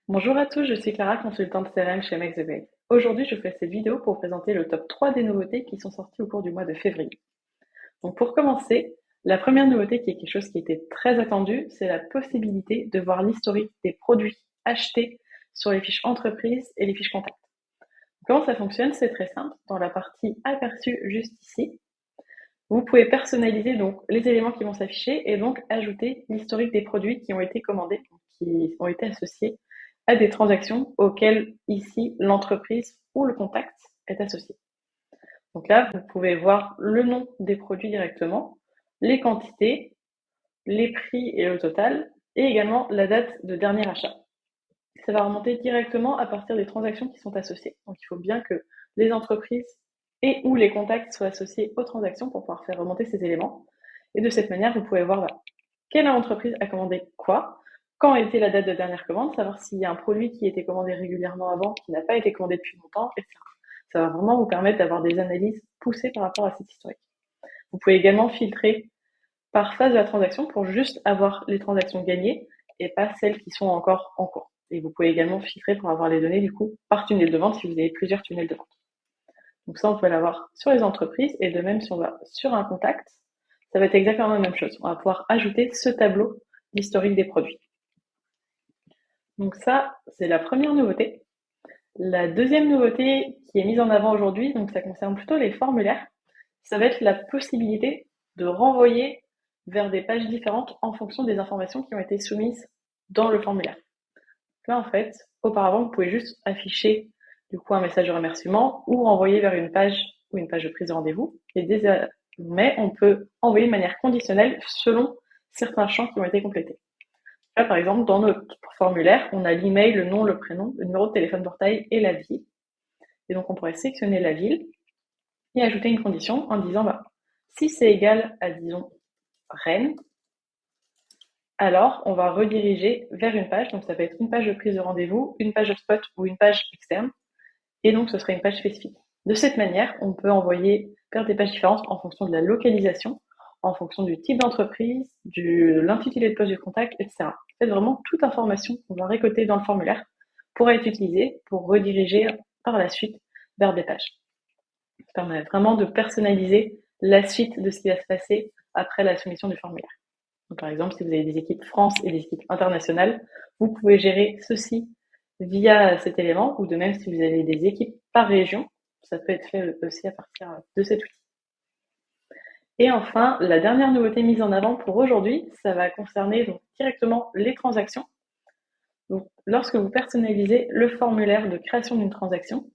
Bonjour à tous, je suis Clara, consultante CRM chez Make the Grade. Aujourd'hui, je fais cette vidéo pour présenter le top 3 des nouveautés qui sont sorties au cours du mois de février. Donc pour commencer, la première nouveauté qui est quelque chose qui était très attendu, c'est la possibilité de voir l'historique des produits achetés sur les fiches entreprises et les fiches contacts. Comment ça fonctionne? C'est très simple. Dans la partie aperçu juste ici, vous pouvez personnaliser donc les éléments qui vont s'afficher et donc ajouter l'historique des produits qui ont été commandés, qui ont été associés à des transactions auxquelles ici l'entreprise ou le contact est associé. Donc là, vous pouvez voir le nom des produits directement, les quantités, les prix et le total, et également la date de dernier achat. Ça va remonter directement à partir des transactions qui sont associées. Donc il faut bien que les entreprises et ou les contacts soient associés aux transactions pour pouvoir faire remonter ces éléments. Et de cette manière, vous pouvez voir quelle entreprise a commandé quoi, quand était la date de dernière commande, savoir s'il y a un produit qui était commandé régulièrement avant, qui n'a pas été commandé depuis longtemps, etc. Ça va vraiment vous permettre d'avoir des analyses poussées par rapport à cette historique. Vous pouvez également filtrer par phase de la transaction pour juste avoir les transactions gagnées et pas celles qui sont encore en cours. Et vous pouvez également filtrer pour avoir les données du coup par tunnel de vente si vous avez plusieurs tunnels de vente. Donc ça, on peut l'avoir sur les entreprises et de même si on va sur un contact, ça va être exactement la même chose. On va pouvoir ajouter ce tableau d'historique des produits. Donc ça, c'est la première nouveauté. La deuxième nouveauté qui est mise en avant aujourd'hui, donc ça concerne plutôt les formulaires, ça va être la possibilité de renvoyer vers des pages différentes en fonction des informations qui ont été soumises dans le formulaire. Là, en fait, auparavant, vous pouvez juste afficher du coup un message de remerciement ou renvoyer vers une page ou une page de prise de rendez-vous. Et désormais, on peut envoyer de manière conditionnelle selon certains champs qui ont été complétés. Là, par exemple, dans notre formulaire, on a l'email, le nom, le prénom, le numéro de téléphone portail et la ville. Et donc, on pourrait sélectionner la ville et ajouter une condition en disant, si c'est égal à, disons, Rennes, alors on va rediriger vers une page. Donc, ça peut être une page de prise de rendez-vous, une page HubSpot ou une page externe. Et donc, ce serait une page spécifique. De cette manière, on peut envoyer vers des pages différentes en fonction de la localisation, en fonction du type d'entreprise, de l'intitulé de poste du contact, etc. En fait, vraiment, toute information qu'on va récolter dans le formulaire pourra être utilisée pour rediriger par la suite vers des pages. Ça permet vraiment de personnaliser la suite de ce qui va se passer après la soumission du formulaire. Donc, par exemple, si vous avez des équipes France et des équipes internationales, vous pouvez gérer ceci via cet élément, ou de même si vous avez des équipes par région, ça peut être fait aussi à partir de cet outil. Et enfin, la dernière nouveauté mise en avant pour aujourd'hui, ça va concerner donc directement les transactions. Donc, lorsque vous personnalisez le formulaire de création d'une transaction,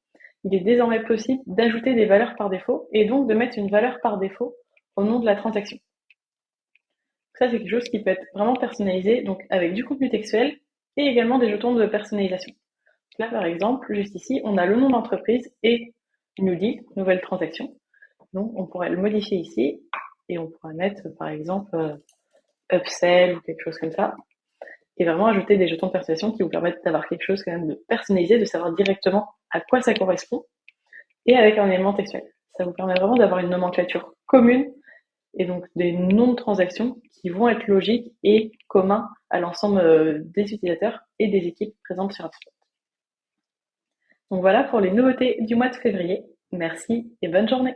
il est désormais possible d'ajouter des valeurs par défaut et donc de mettre une valeur par défaut au nom de la transaction. Ça, c'est quelque chose qui peut être vraiment personnalisé, donc avec du contenu textuel et également des jetons de personnalisation. Là, par exemple, juste ici, on a le nom d'entreprise et New Deal, nouvelle transaction. Donc, on pourrait le modifier ici et on pourrait mettre, par exemple, upsell ou quelque chose comme ça. Et vraiment ajouter des jetons de personnalisation qui vous permettent d'avoir quelque chose quand même de personnalisé, de savoir directement à quoi ça correspond et avec un élément textuel. Ça vous permet vraiment d'avoir une nomenclature commune et donc des noms de transactions qui vont être logiques et communs à l'ensemble des utilisateurs et des équipes présentes sur HubSpot. Donc voilà pour les nouveautés du mois de février. Merci et bonne journée.